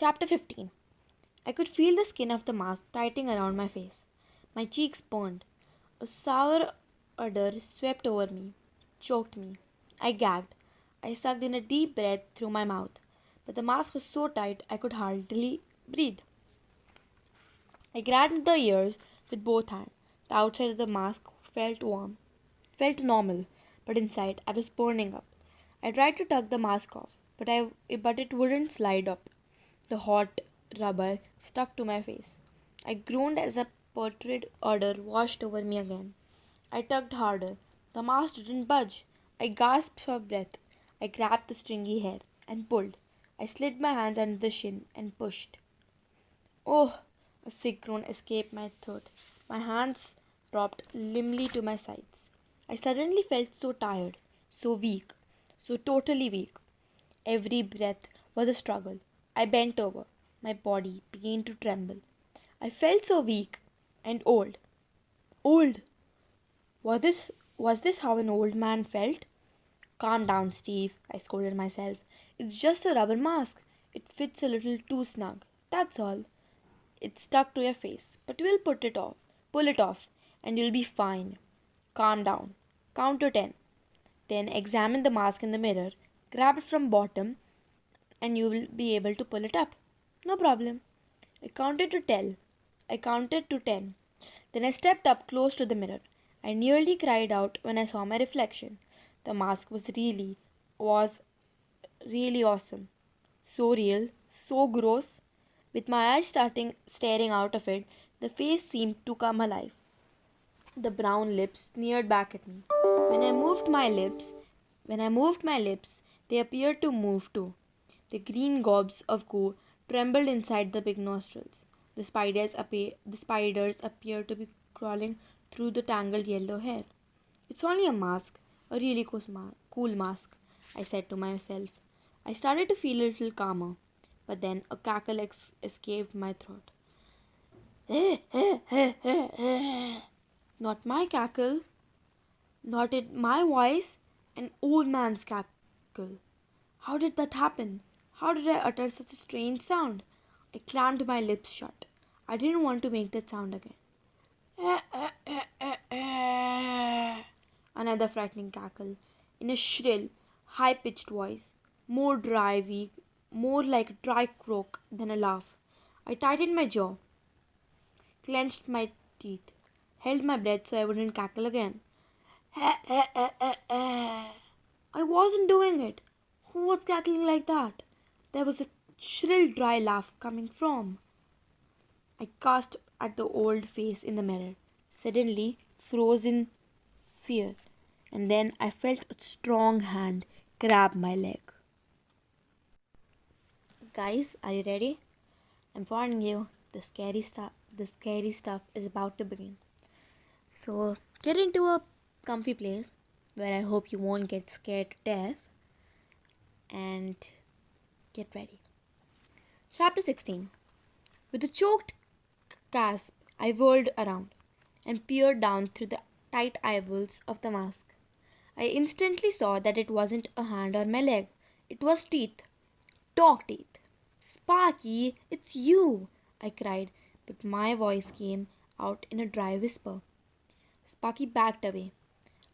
Chapter 15. I could feel the skin of the mask tightening around my face. My cheeks burned. A sour odor swept over me, choked me. I gagged. I sucked in a deep breath through my mouth, but the mask was so tight I could hardly breathe. I grabbed the ears with both hands. The outside of the mask felt warm, felt normal, but inside I was burning up. I tried to tug the mask off, but it wouldn't slide up. The hot rubber stuck to my face. I groaned as a putrid odor washed over me again. I tugged harder. The mask didn't budge. I gasped for breath. I grabbed the stringy hair and pulled. I slid my hands under the shin and pushed. Oh! A sick groan escaped my throat. My hands dropped limply to my sides. I suddenly felt so tired, so weak, so totally weak. Every breath was a struggle. I bent over. My body began to tremble. I felt so weak and old. Old! Was this how an old man felt? Calm down, Steve, I scolded myself. It's just a rubber mask. It fits a little too snug. That's all. It's stuck to your face, but we'll pull it off, and you'll be fine. Calm down. Count to 10. Then examine the mask in the mirror, grab it from bottom, and you will be able to pull it up. No problem. I counted to 10. I counted to 10. Then I stepped up close to the mirror. I nearly cried out when I saw my reflection. The mask was really awesome. So real, so gross. With my eyes staring out of it, the face seemed to come alive. The brown lips sneered back at me. When I moved my lips, they appeared to move too. The green gobs of goo trembled inside the big nostrils. The spiders appeared to be crawling through the tangled yellow hair. It's only a mask, a really cool mask, I said to myself. I started to feel a little calmer, but then a cackle escaped my throat. Not my cackle, not in my voice, an old man's cackle. How did that happen? How did I utter such a strange sound? I clamped my lips shut. I didn't want to make that sound again. Another frightening cackle, in a shrill, high-pitched voice, more dry, weak, more like a dry croak than a laugh. I tightened my jaw, clenched my teeth, held my breath so I wouldn't cackle again. I wasn't doing it. Who was cackling like that? There was a shrill, dry laugh coming from. I cast at the old face in the mirror, suddenly froze in fear, and then I felt a strong hand grab my leg. Guys, are you ready? I'm warning you, the scary stuff is about to begin. So get into a comfy place where I hope you won't get scared to death, and get ready. Chapter 16. With a choked gasp, I whirled around and peered down through the tight eyeballs of the mask. I instantly saw that it wasn't a hand or my leg. It was teeth. Dog teeth. Sparky, it's you! I cried, but my voice came out in a dry whisper. Sparky backed away.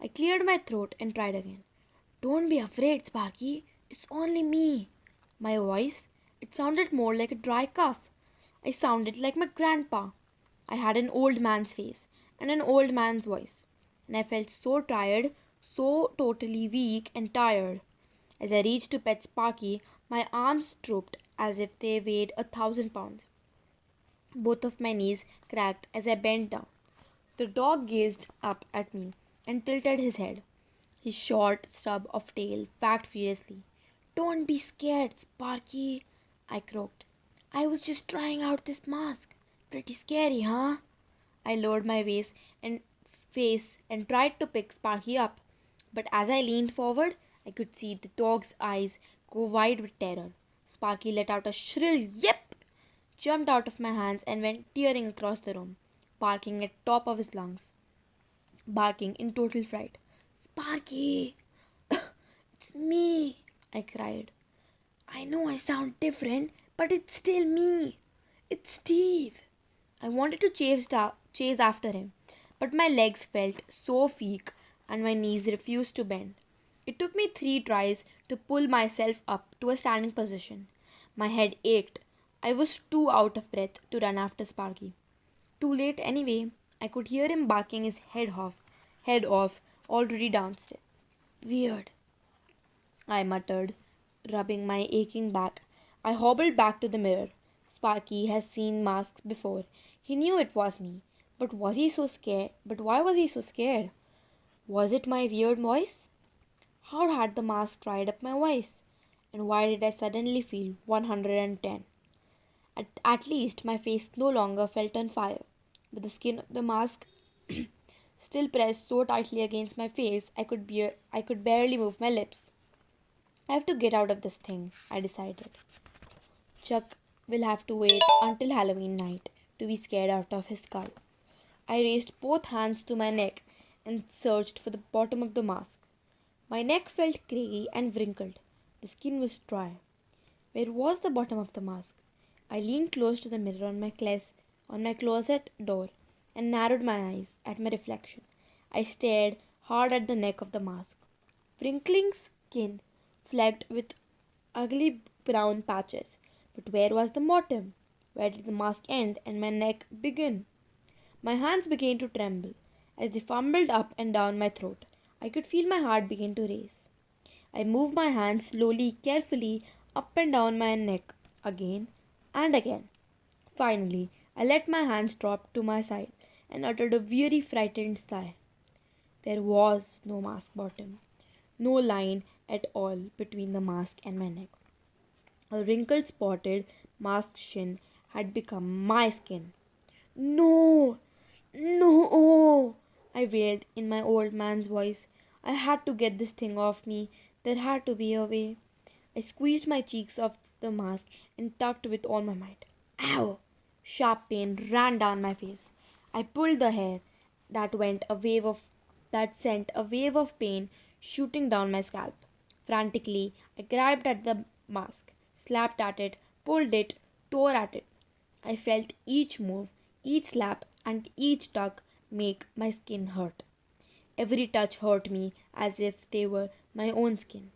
I cleared my throat and tried again. Don't be afraid, Sparky. It's only me. My voice, it sounded more like a dry cough. I sounded like my grandpa. I had an old man's face and an old man's voice, and I felt so tired, so totally weak and tired. As I reached to pet Sparky, my arms drooped as if they weighed 1,000 pounds. Both of my knees cracked as I bent down. The dog gazed up at me and tilted his head. His short stub of tail wagged furiously. Don't be scared, Sparky, I croaked. I was just trying out this mask. Pretty scary, huh? I lowered my face and tried to pick Sparky up. But as I leaned forward, I could see the dog's eyes go wide with terror. Sparky let out a shrill yip, jumped out of my hands and went tearing across the room, barking at top of his lungs, barking in total fright. Sparky! It's me! I cried. I know I sound different, But it's still me. It's Steve. I wanted to chase after him, but my legs felt so weak and my knees refused to bend. It took me 3 tries to pull myself up to a standing position. My head ached. I was too out of breath to run after Sparky. Too late anyway. I could hear him barking his head off, already downstairs. Weird, I muttered, rubbing my aching back. I hobbled back to the mirror. Sparky has seen masks before. He knew it was me. But was he so scared? But why was he so scared? Was it my weird voice? How had the mask dried up my voice? And why did I suddenly feel 110? At least my face no longer felt on fire, but the skin of the mask still pressed so tightly against my face I could barely move my lips. I have to get out of this thing, I decided. Chuck will have to wait until Halloween night to be scared out of his skull. I raised both hands to my neck and searched for the bottom of the mask. My neck felt craggy and wrinkled. The skin was dry. Where was the bottom of the mask? I leaned close to the mirror on my closet door and narrowed my eyes at my reflection. I stared hard at the neck of the mask. Wrinkling skin flecked with ugly brown patches. But where was the bottom? Where did the mask end and my neck begin? My hands began to tremble as they fumbled up and down my throat. I could feel my heart begin to race. I moved my hands slowly, carefully, up and down my neck, again and again. Finally, I let my hands drop to my side and uttered a weary, frightened sigh. There was no mask bottom, no line at all between the mask and my neck. A wrinkled, spotted, masked shin had become my skin. No! No! I wailed in my old man's voice. I had to get this thing off me. There had to be a way. I squeezed my cheeks off the mask and tugged with all my might. Ow! Sharp pain ran down my face. I pulled the hair that went a wave of that sent a wave of pain shooting down my scalp. Frantically, I grabbed at the mask, slapped at it, pulled it, tore at it. I felt each move, each slap, and each tug make my skin hurt. Every touch hurt me as if they were my own skin.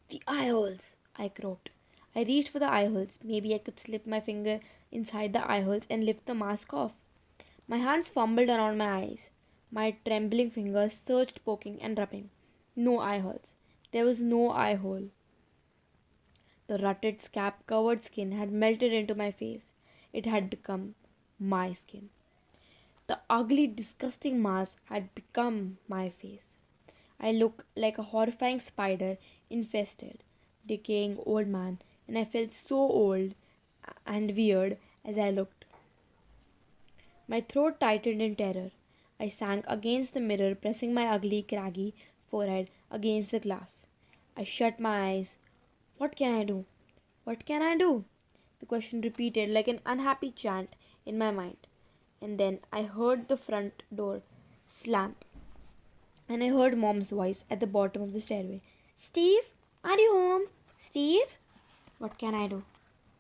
The eye holes, I croaked. I reached for the eye holes. Maybe I could slip my finger inside the eye holes and lift the mask off. My hands fumbled around my eyes. My trembling fingers searched, poking and rubbing. No eye holes. There was no eye hole. The rutted, scab-covered skin had melted into my face. It had become my skin. The ugly, disgusting mask had become my face. I looked like a horrifying spider infested, decaying old man, and I felt so old and weird as I looked. My throat tightened in terror. I sank against the mirror, pressing my ugly, craggy forehead against the glass. I shut my eyes. What can I do? What can I do? The question repeated like an unhappy chant in my mind. And then I heard the front door slam, and I heard Mom's voice at the bottom of the stairway. Steve, are you home? Steve? What can I do?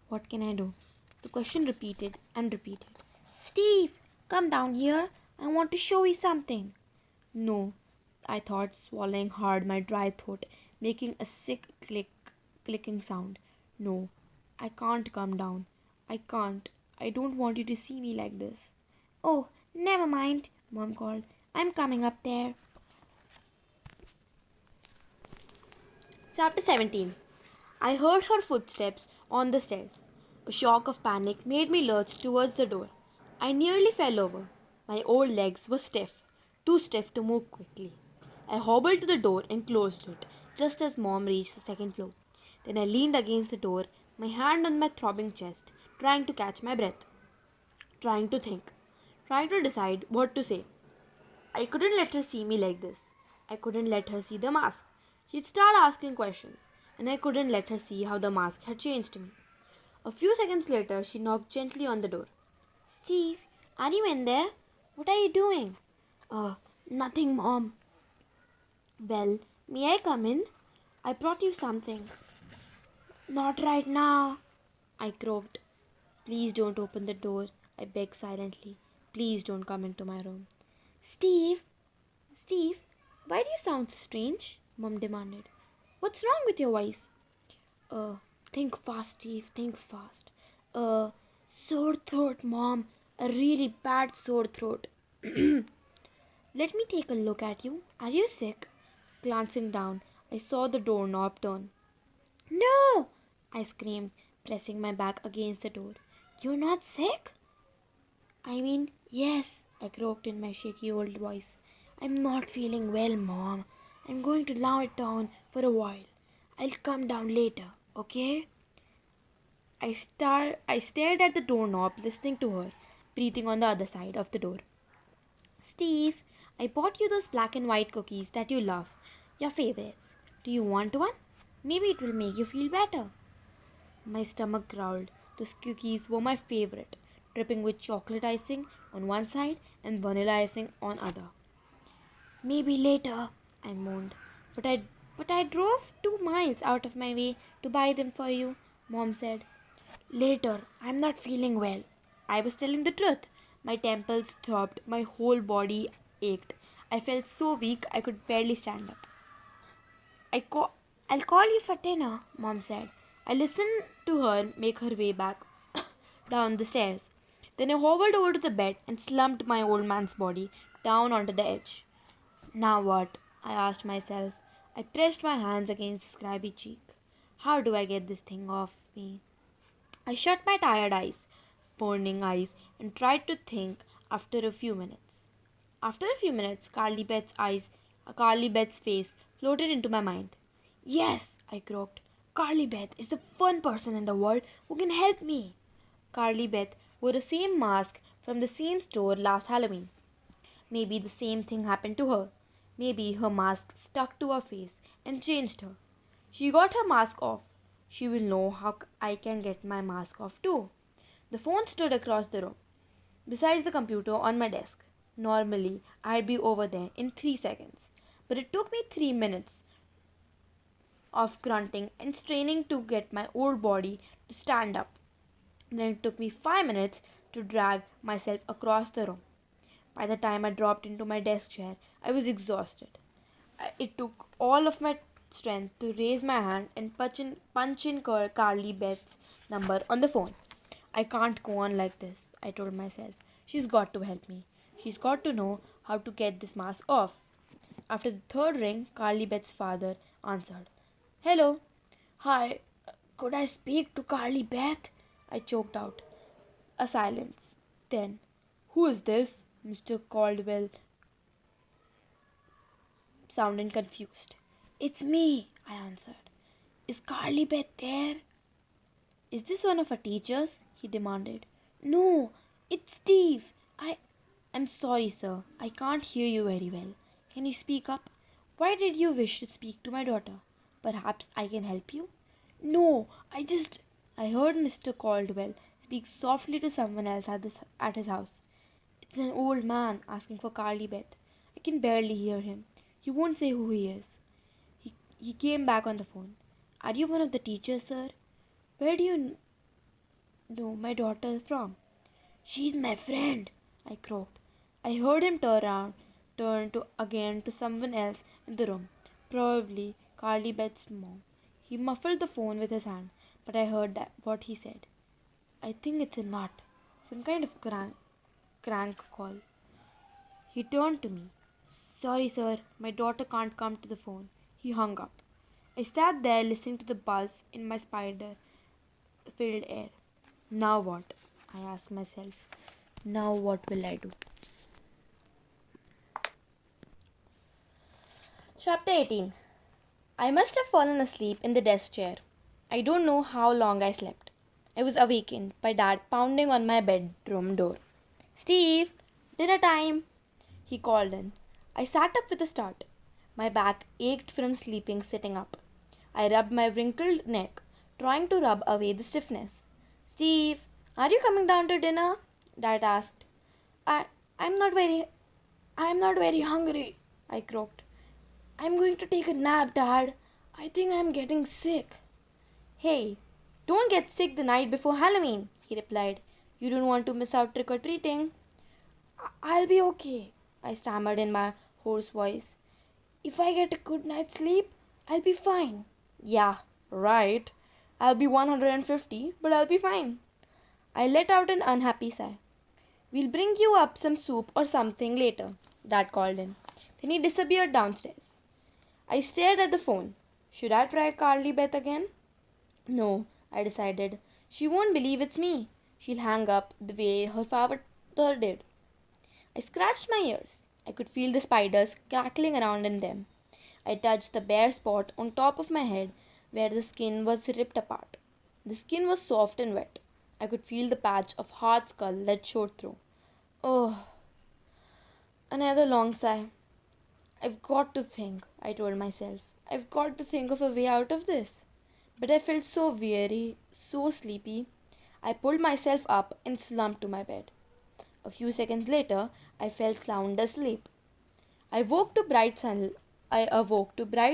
What can I do? The question repeated and repeated. Steve, come down here. I want to show you something. No, I thought, swallowing hard my dry throat, making a sick clicking sound. No, I can't come down. I can't. I don't want you to see me like this. Oh, never mind, Mom called. I'm coming up there. Chapter 17. I heard her footsteps on the stairs. A shock of panic made me lurch towards the door. I nearly fell over. My old legs were stiff, too stiff to move quickly. I hobbled to the door and closed it, just as Mom reached the second floor. Then I leaned against the door, my hand on my throbbing chest, trying to catch my breath, trying to think, trying to decide what to say. I couldn't let her see me like this. I couldn't let her see the mask. She'd start asking questions, and I couldn't let her see how the mask had changed me. A few seconds later, she knocked gently on the door. Steve, are you in there? What are you doing? Nothing, Mom. Well, may I come in? I brought you something. Not right now. I croaked. Please don't open the door, I begged silently. Please don't come into my room. Steve! Steve, why do you sound so strange? Mom demanded. What's wrong with your voice? Uh, think fast, Steve, think fast. Uh, Sore throat, Mom. A really bad sore throat. Let me take a look at you. Are you sick? Glancing down, I saw the doorknob turn. No! I screamed, pressing my back against the door. You're not sick? I mean, yes, I croaked in my shaky old voice. I'm not feeling well, Mom. I'm going to lie down for a while. I'll come down later, okay? I stared at the doorknob, listening to her, breathing on the other side of the door. Steve, I bought you those black and white cookies that you love, your favorites. Do you want one? Maybe it will make you feel better. My stomach growled. Those cookies were my favorite, dripping with chocolate icing on one side and vanilla icing on other. Maybe later, I moaned. But I drove 2 miles out of my way to buy them for you, Mom said. Later, I'm not feeling well. I was telling the truth. My temples throbbed, my whole body ached. I felt so weak I could barely stand up. I call, I'll call you for dinner, Mom said. I listened to her make her way back down the stairs. Then I hobbled over to the bed and slumped my old man's body down onto the edge. Now what? I asked myself. I pressed my hands against the scabby cheek. How do I get this thing off me? I shut my tired eyes, burning eyes, and tried to think after a few minutes. After a few minutes, Carly Beth's face floated into my mind. Yes, I croaked. Carly Beth is the one person in the world who can help me. Carly Beth wore the same mask from the same store last Halloween. Maybe the same thing happened to her. Maybe her mask stuck to her face and changed her. She got her mask off. She will know how I can get my mask off too. The phone stood across the room, besides the computer on my desk. Normally, I'd be over there in 3 seconds, but it took me 3 minutes of grunting and straining to get my old body to stand up. Then it took me 5 minutes to drag myself across the room. By the time I dropped into my desk chair, I was exhausted. It took all of my strength to raise my hand and punch in Carly Beth's number on the phone. I can't go on like this, I told myself. She's got to help me. She's got to know how to get this mask off. After the third ring, Carly Beth's father answered. Hello. Hi. Could I speak to Carly Beth? I choked out. A silence. Then, who is this? Mr. Caldwell sounded confused. It's me, I answered. Is Carly Beth there? Is this one of our teachers? He demanded. No, it's Steve. I'm sorry, sir. I can't hear you very well. Can you speak up? Why did you wish to speak to my daughter? Perhaps I can help you? No, I heard Mr. Caldwell speak softly to someone else at his house. It's an old man asking for Carly Beth. I can barely hear him. He won't say who he is. He came back on the phone. Are you one of the teachers, sir? Where do you know my daughter from? She's my friend, I croaked. I heard him turn to again to someone else in the room, probably Carly Beth's mom. He muffled the phone with his hand, but I heard what he said. I think it's a nut, some kind of crank call. He turned to me. Sorry, sir, my daughter can't come to the phone. He hung up. I sat there listening to the buzz in my spider filled air. Now what? I asked myself. Now what will I do? Chapter 18. I must have fallen asleep in the desk chair. I don't know how long I slept. I was awakened by Dad pounding on my bedroom door. Steve, dinner time, he called in. I sat up with a start. My back ached from sleeping sitting up. I rubbed my wrinkled neck, trying to rub away the stiffness. Steve, are you coming down to dinner? Dad asked. I I'm not very hungry, I croaked. I'm going to take a nap, Dad. I think I'm getting sick. Hey, Don't get sick the night before Halloween, he replied. You don't want to miss out trick or treating. I'll be okay, I stammered in my hoarse voice. If I get a good night's sleep, I'll be fine. Yeah, right. I'll be 150, but I'll be fine. I let out an unhappy sigh. We'll bring you up some soup or something later, Dad called in. Then he disappeared downstairs. I stared at the phone. Should I try Carly Beth again? No, I decided. She won't believe it's me. She'll hang up the way her father did. I scratched my ears. I could feel the spiders crackling around in them. I touched the bare spot on top of my head where the skin was ripped apart. The skin was soft and wet. I could feel the patch of hard skull that showed through. Oh, another long sigh. I've got to think, I told myself. I've got to think of a way out of this. But I felt so weary, so sleepy. I pulled myself up and slumped to my bed. A few seconds later, I fell sound asleep. I awoke to bright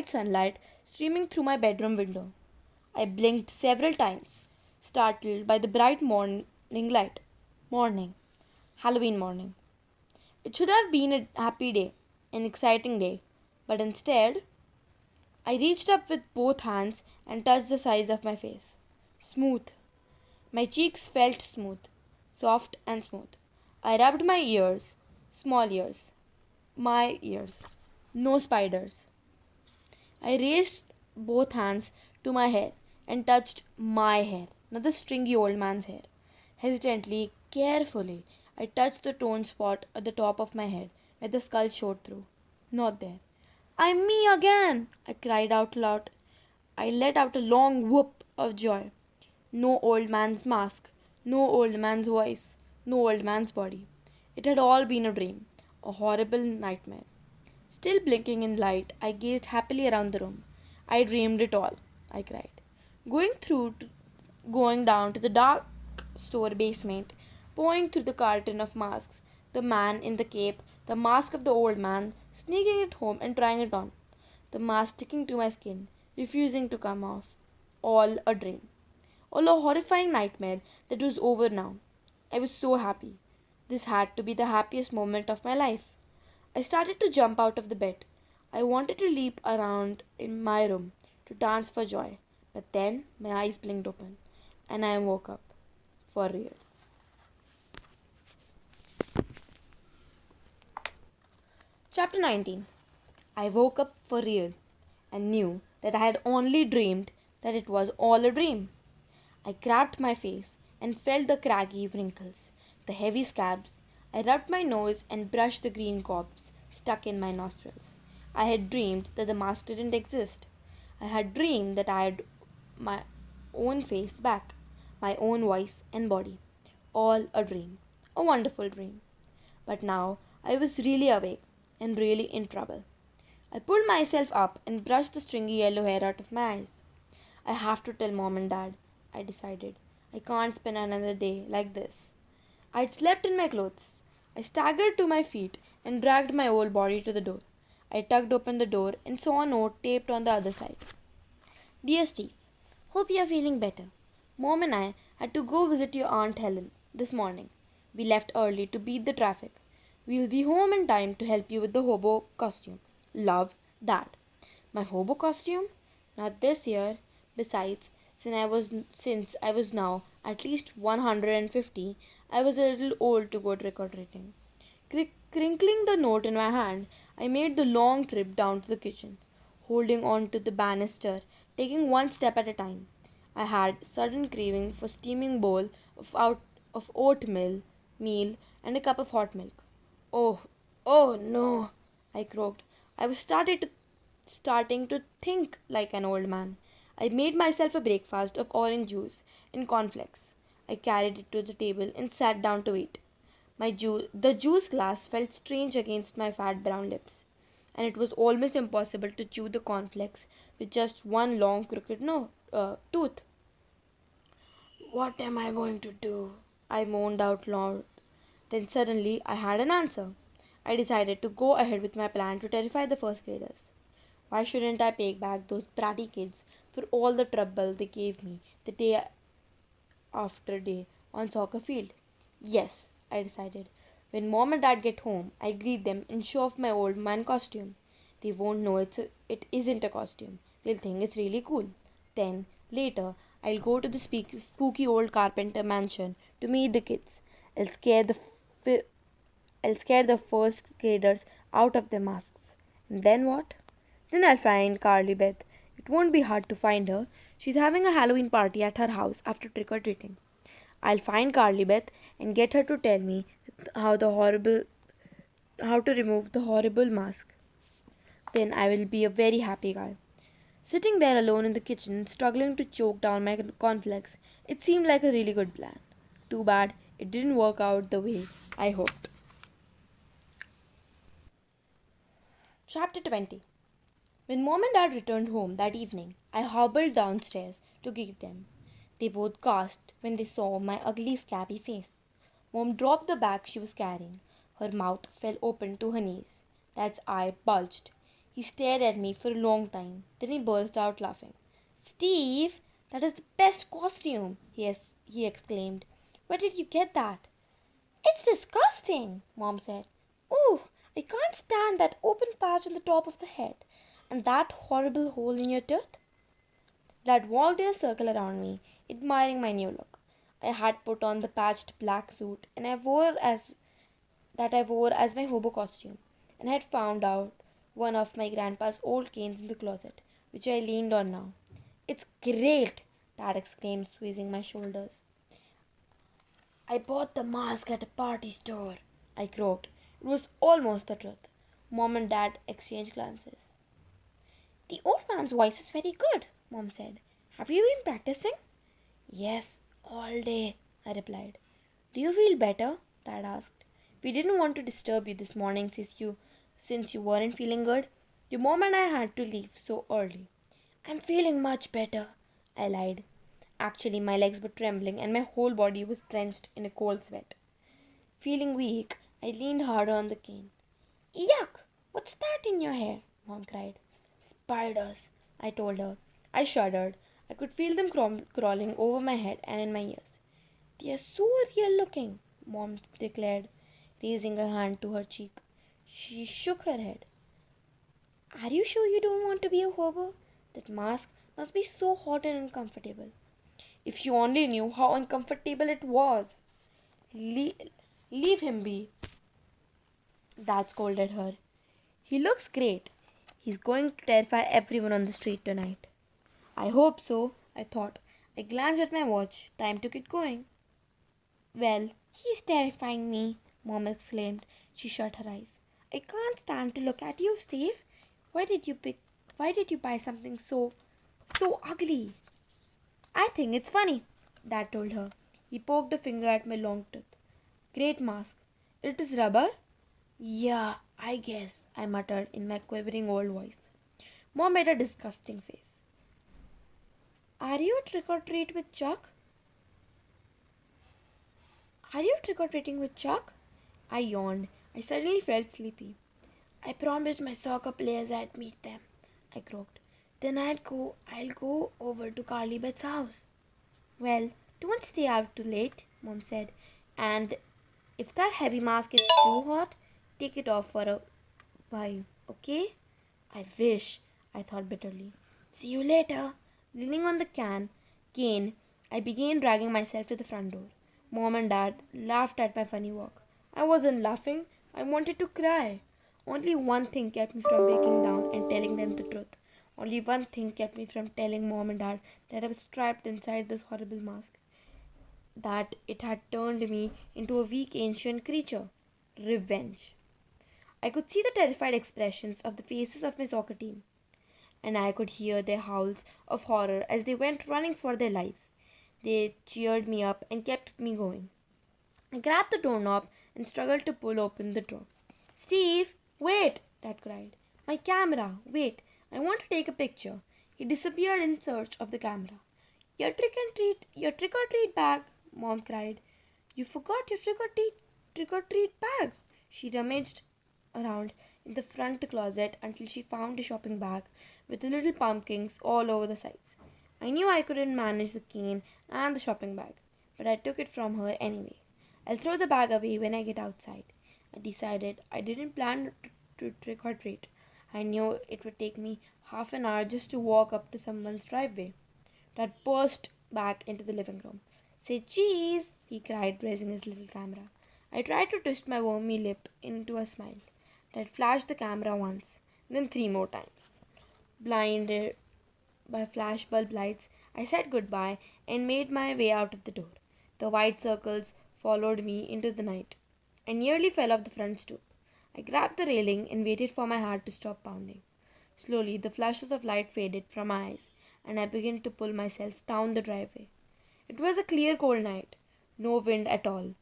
sunlight streaming through my bedroom window. I blinked several times, startled by the bright morning light. Morning. Halloween morning. It should have been a happy day, an exciting day, but instead, I reached up with both hands and touched the sides of my face. Smooth. My cheeks felt smooth, soft and smooth. I rubbed my ears, small ears, my ears. No spiders. I raised both hands to my hair and touched my hair, not the stringy old man's hair. Hesitantly, carefully, I touched the torn spot at the top of my head where the skull showed through. Not there. I'm me again! I cried out loud. I let out a long whoop of joy. No old man's mask, no old man's voice, no old man's body. It had all been a dream, a horrible nightmare. Still blinking in light, I gazed happily around the room. I dreamed it all, I cried. Going down to the dark store basement, pouring through the carton of masks, the man in the cape, the mask of the old man, sneaking it home and trying it on. The mask sticking to my skin, refusing to come off. All a dream. All a horrifying nightmare that was over now. I was so happy. This had to be the happiest moment of my life. I started to jump out of the bed. I wanted to leap around in my room, to dance for joy. But then my eyes blinked open, and I woke up. For real. Chapter 19. I woke up for real, and knew that I had only dreamed, that it was all a dream. I cracked my face and felt the craggy wrinkles, the heavy scabs. I rubbed my nose and brushed the green cobs stuck in my nostrils. I had dreamed that the mask didn't exist. I had dreamed that I had my own face back, my own voice and body. All a dream, a wonderful dream. But now I was really awake and really in trouble. I pulled myself up and brushed the stringy yellow hair out of my eyes. I have to tell Mom and Dad, I decided. I can't spend another day like this. I'd slept in my clothes. I staggered to my feet and dragged my whole body to the door. I tugged open the door and saw a note taped on the other side. Dear Steve, hope you are feeling better. Mom and I had to go visit your Aunt Helen this morning. We left early to beat the traffic. We'll be home in time to help you with the hobo costume. Love, Dad. My hobo costume? Not this year. Besides, since I was now at least 150, I was a little old to go trick or treating. Crinkling the note in my hand, I made the long trip down to the kitchen, holding on to the banister, taking one step at a time. I had sudden craving for steaming bowl of oatmeal, meal, and a cup of hot milk. Oh, oh no! I croaked. I was starting to think like an old man. I made myself a breakfast of orange juice and cornflakes. I carried it to the table and sat down to eat. The juice glass felt strange against my fat brown lips, and it was almost impossible to chew the cornflakes with just one long crooked tooth. What am I going to do? I moaned out loud. Then suddenly I had an answer. I decided to go ahead with my plan to terrify the first graders. Why shouldn't I pay back those bratty kids for all the trouble they gave me the day after day on soccer field. Yes, I decided. When mom and dad get home, I'll greet them and show off my old man costume. They won't know it isn't a costume. They'll think it's really cool. Then, later, I'll go to the spooky old carpenter mansion to meet the kids. I'll scare the fi- I'll scare the first graders out of their masks. And then what? Then I'll find Carly Beth. It won't be hard to find her. She's having a Halloween party at her house after trick or treating. I'll find Carly Beth and get her to tell me how the horrible how to remove the horrible mask. Then I will be a very happy guy. Sitting there alone in the kitchen, struggling to choke down my cornflakes, it seemed like a really good plan. Too bad it didn't work out the way I hoped. Chapter 20. When mom and dad returned home that evening, I hobbled downstairs to greet them. They both gasped when they saw my ugly, scabby face. Mom dropped the bag she was carrying. Her mouth fell open to her knees. Dad's eye bulged. He stared at me for a long time. Then he burst out laughing. Steve, that is the best costume, he exclaimed. Where did you get that? It's disgusting, Mom said. Ooh, I can't stand that open patch on the top of the head. And that horrible hole in your tooth. Dad walked in a circle around me, admiring my new look. I had put on the patched black suit and I wore as my hobo costume, and had found out one of my grandpa's old canes in the closet, which I leaned on now. It's great, Dad exclaimed, squeezing my shoulders. I bought the mask at a party store, I croaked. It was almost the truth. Mom and Dad exchanged glances. The old man's voice is very good, Mom said. Have you been practicing? Yes, all day, I replied. Do you feel better? Dad asked. We didn't want to disturb you this morning since you weren't feeling good. Your mom and I had to leave so early. I'm feeling much better, I lied. Actually, my legs were trembling and my whole body was drenched in a cold sweat. Feeling weak, I leaned harder on the cane. Yuck! What's that in your hair? Mom cried. Spiders, I told her. I shuddered. I could feel them crawling over my head and in my ears. They are so real looking, Mom declared, raising a hand to her cheek. She shook her head. Are you sure you don't want to be a hobo? That mask must be so hot and uncomfortable. If you only knew how uncomfortable it was. Leave him be, Dad scolded her. He looks great. He's going to terrify everyone on the street tonight. I hope so, I thought. I glanced at my watch. Time to get going. Well, he's terrifying me, Mom exclaimed. She shut her eyes. I can't stand to look at you, Steve. Why did you buy something so ugly? I think it's funny, Dad told her. He poked a finger at my long tooth. Great mask. It is rubber? Yeah, I guess, I muttered in my quivering old voice. Mom made a disgusting face. Are you trick or treat with Chuck? Are you trick or treating with Chuck? I yawned. I suddenly felt sleepy. I promised my soccer players I'd meet them, I croaked. Then I'll go over to Carly Beth's house. Well, don't stay out too late, Mom said. And if that heavy mask gets too hot, take it off for a while, okay? I wish, I thought bitterly. See you later. Leaning on the cane, I began dragging myself to the front door. Mom and Dad laughed at my funny walk. I wasn't laughing. I wanted to cry. Only one thing kept me from breaking down and telling them the truth. Only one thing kept me from telling Mom and Dad that I was trapped inside this horrible mask. That it had turned me into a weak ancient creature. Revenge. I could see the terrified expressions of the faces of my soccer team, and I could hear their howls of horror as they went running for their lives. They cheered me up and kept me going. I grabbed the doorknob and struggled to pull open the door. Steve, wait, Dad cried. My camera, wait, I want to take a picture. He disappeared in search of the camera. Your trick or treat bag, Mom cried. You forgot your trick or treat bag. She rummaged around in the front closet until she found a shopping bag with the little pumpkins all over the sides. I knew I couldn't manage the cane and the shopping bag. but I took it from her anyway. I'll throw the bag away when I get outside. I decided I didn't plan to trick or treat. I knew it would take me half an hour just to walk up to someone's driveway. Dad burst back into the living room. "Say cheese!" he cried, raising his little camera. I tried to twist my wormy lip into a smile. Dad flashed the camera once, then 3 more times. Blinded by flashbulb lights, I said goodbye and made my way out of the door. The white circles followed me into the night. I nearly fell off the front stoop. I grabbed the railing and waited for my heart to stop pounding. Slowly, the flashes of light faded from my eyes, and I began to pull myself down the driveway. It was a clear, cold night. No wind at all.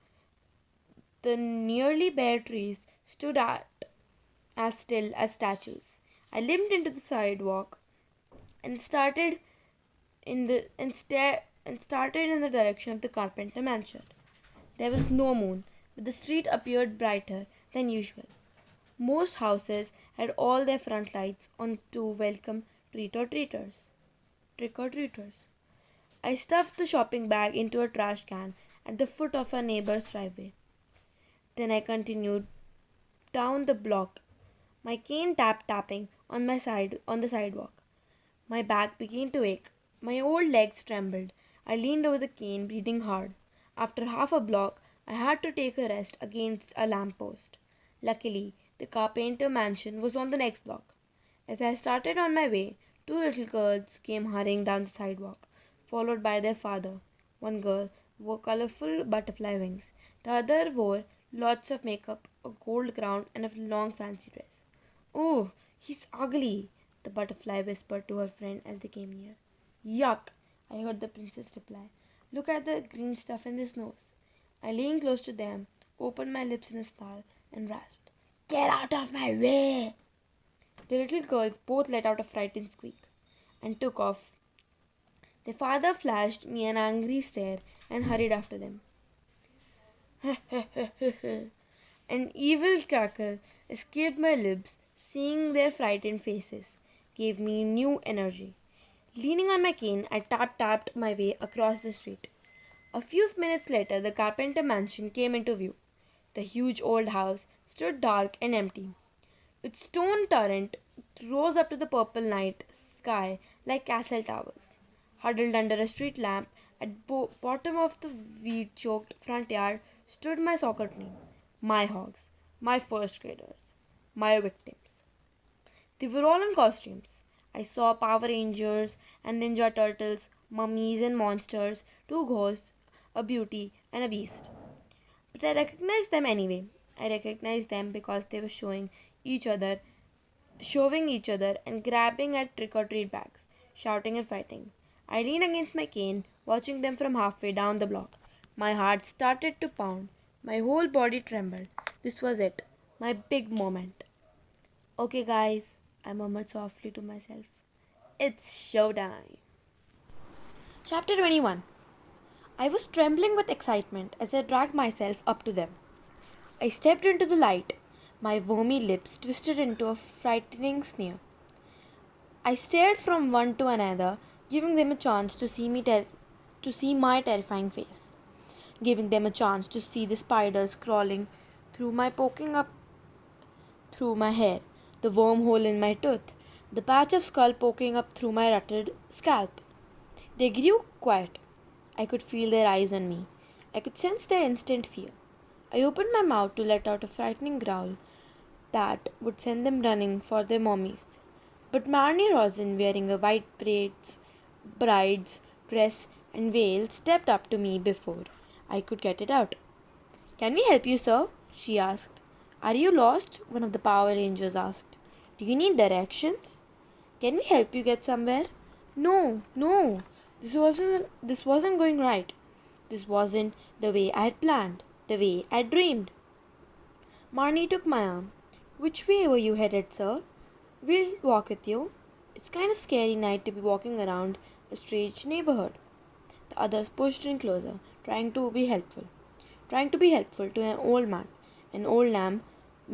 The nearly bare trees stood out as still as statues. I limped into the sidewalk and started in the direction of the carpenter mansion. There was no moon, but the street appeared brighter than usual. Most houses had all their front lights on to welcome trick-or-treaters. I stuffed the shopping bag into a trash can at the foot of a neighbor's driveway. Then I continued down the block, my cane tapping on the sidewalk. My back began to ache. My old legs trembled. I leaned over the cane, breathing hard. After half a block, I had to take a rest against a lamppost. Luckily, the carpenter mansion was on the next block. As I started on my way, 2 little girls came hurrying down the sidewalk, followed by their father. One girl wore colorful butterfly wings. The other wore lots of makeup, a gold crown, and a long fancy dress. "Oh, he's ugly," the butterfly whispered to her friend as they came near. "Yuck," I heard the princess reply. "Look at the green stuff in his nose." I leaned close to them, opened my lips in a snarl, and rasped, "Get out of my way!" The little girls both let out a frightened squeak and took off. Their father flashed me an angry stare and hurried after them. An evil cackle escaped my lips. Seeing their frightened faces gave me new energy. Leaning on my cane, I tapped my way across the street. A few minutes later, the carpenter mansion came into view. The huge old house stood dark and empty. Its stone turret rose up to the purple night sky like castle towers. Huddled under a street lamp at bottom of the weed-choked front yard stood my soccer team, my hogs, my first graders, my victims. They were all in costumes. I saw Power Rangers and Ninja Turtles, mummies and monsters, 2 ghosts, a beauty and a beast. But I recognized them anyway. I recognized them because they were shoving each other, and grabbing at trick-or-treat bags, shouting and fighting. I leaned against my cane, watching them from halfway down the block. My heart started to pound. My whole body trembled. This was it, my big moment. "Okay, guys," I murmured softly to myself. "It's showtime." Chapter 21. I was trembling with excitement as I dragged myself up to them. I stepped into the light, my wormy lips twisted into a frightening sneer. I stared from one to another, giving them a chance to see my terrifying face, giving them a chance to see the spiders crawling through my poking up through my hair, the wormhole in my tooth, the patch of skull poking up through my rutted scalp. They grew quiet. I could feel their eyes on me. I could sense their instant fear. I opened my mouth to let out a frightening growl that would send them running for their mommies. But Marnie Rosen, wearing a white bride's dress and veil, stepped up to me before I could get it out. "Can we help you, sir?" she asked. "Are you lost?" one of the Power Rangers asked. "Do you need directions? Can we help you get somewhere?" No. This wasn't going right. This wasn't the way I had planned, the way I dreamed. Marnie took my arm. "Which way were you headed, sir? We'll walk with you. It's kind of scary night to be walking around a strange neighborhood." The others pushed in closer, trying to be helpful to an old man. An old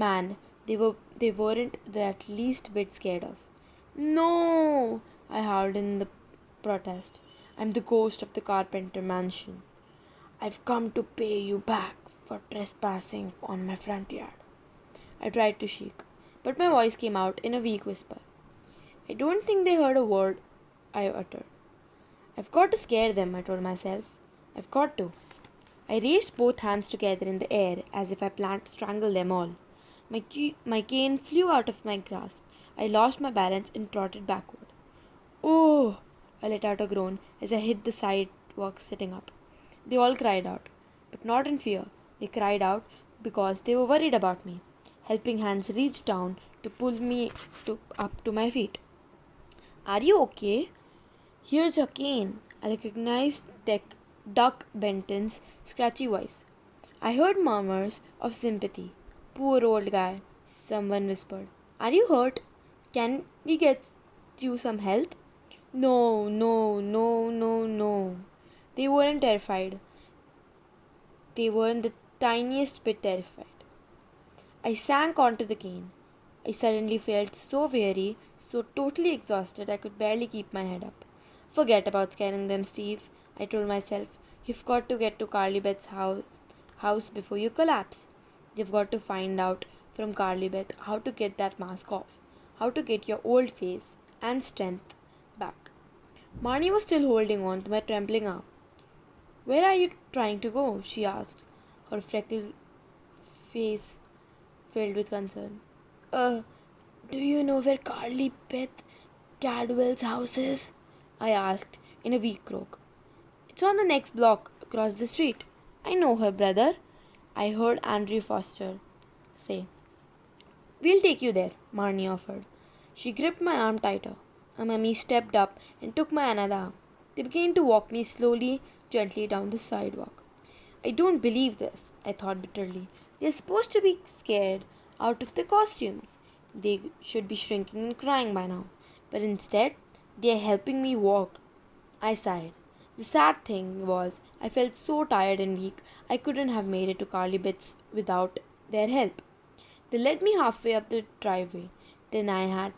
man they weren't the least bit scared of. "No!" I howled in the protest. "I'm the ghost of the carpenter mansion." I've come to pay you back for trespassing on my front yard. I tried to shake, but my voice came out in a weak whisper. I don't think they heard a word I uttered. I've got to scare them, I told myself. I've got to. I raised both hands together in the air as if I planned to strangle them all. My cane flew out of my grasp. I lost my balance and trotted backward. Oh! I let out a groan as I hit the sidewalk sitting up. They all cried out, but not in fear. They cried out because they were worried about me. Helping hands reached down to pull me up to my feet. Are you okay? Here's your cane. I recognized Duck Benton's scratchy voice. I heard murmurs of sympathy. Poor old guy, someone whispered. Are you hurt? Can we get you some help? No, no, no, no, no. They weren't terrified. They weren't the tiniest bit terrified. I sank onto the cane. I suddenly felt so weary, so totally exhausted I could barely keep my head up. Forget about scaring them, Steve, I told myself. You've got to get to Carly Beth's house before you collapse. You've got to find out from Carly Beth how to get that mask off, how to get your old face and strength back. Marnie was still holding on to my trembling arm. Where are you trying to go? She asked, her freckled face filled with concern. Do you know where Carly Beth Cadwell's house is? I asked in a weak croak. It's on the next block across the street. I know her, brother, I heard Andrew Foster say. We'll take you there, Marnie offered. She gripped my arm tighter. Mummy stepped up and took my another arm. They began to walk me slowly, gently down the sidewalk. I don't believe this, I thought bitterly. They're supposed to be scared out of their costumes. They should be shrinking and crying by now. But instead, they're helping me walk. I sighed. The sad thing was, I felt so tired and weak, I couldn't have made it to Carly Beth's without their help. They led me halfway up the driveway. Then I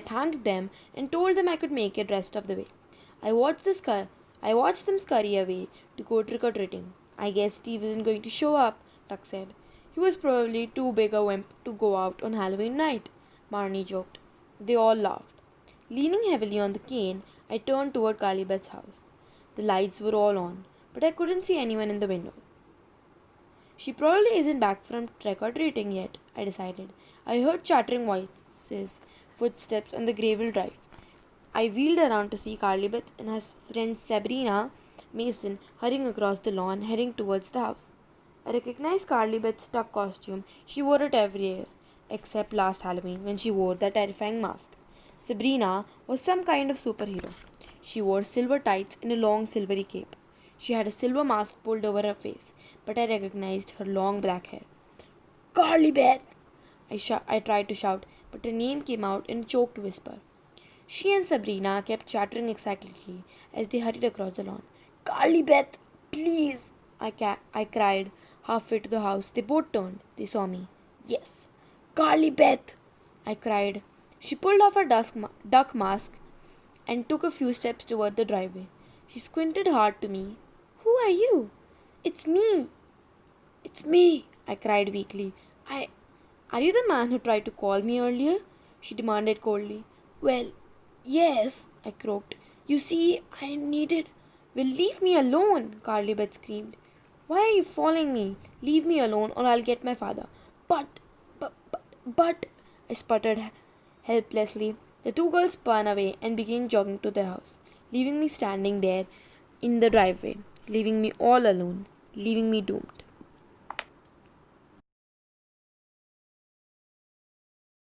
thanked them and told them I could make it rest of the way. I watched them scurry away to go trick-or-treating. I guess Steve isn't going to show up, Tuck said. He was probably too big a wimp to go out on Halloween night, Marnie joked. They all laughed. Leaning heavily on the cane, I turned toward Carly Beth's house. The lights were all on, but I couldn't see anyone in the window. She probably isn't back from trick-or-treating yet, I decided. I heard chattering voices, footsteps on the gravel drive. I wheeled around to see Carly Beth and her friend Sabrina Mason hurrying across the lawn, heading towards the house. I recognized Carly Beth's duck costume. She wore it every year, except last Halloween when she wore that terrifying mask. Sabrina was some kind of superhero. She wore silver tights and a long silvery cape. She had a silver mask pulled over her face, but I recognized her long black hair. Carly Beth! I tried to shout, but her name came out in a choked whisper. She and Sabrina kept chattering excitedly as they hurried across the lawn. Carly Beth, please! I cried halfway to the house. They both turned. They saw me. Yes. Carly Beth! I cried. She pulled off her duck mask and took a few steps toward the driveway. She squinted hard to me. Who are you? It's me. It's me, I cried weakly. Are you the man who tried to call me earlier? She demanded coldly. Well, yes, I croaked. You see, I needed... Well, leave me alone, Carly Beth screamed. Why are you following me? Leave me alone or I'll get my father. But, I sputtered helplessly. The two girls spun away and began jogging to their house, leaving me standing there in the driveway, leaving me all alone, leaving me doomed.